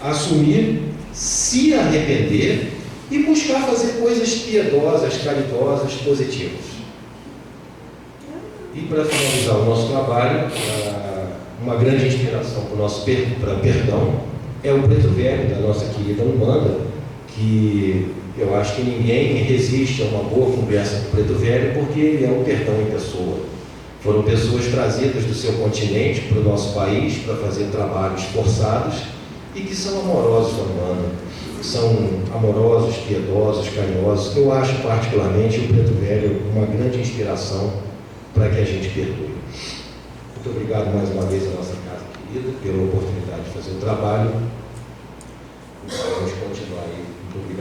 Assumir, se arrepender e buscar fazer coisas piedosas, caridosas, positivas. E para finalizar o nosso trabalho, uma grande inspiração para o nosso perdão é o Preto Velho, da nossa querida Umbanda, que eu acho que ninguém resiste a uma boa conversa com o Preto Velho, porque ele é o perdão em pessoa. Foram pessoas trazidas do seu continente para o nosso país para fazer trabalhos forçados e que são amorosos com a Umbanda. são amorosos, piedosos, carinhosos. Eu acho particularmente o Preto Velho uma grande inspiração para que a gente perdoe. Muito obrigado mais uma vez à nossa casa querida pela oportunidade de fazer o trabalho. Vamos continuar aí. Muito obrigado.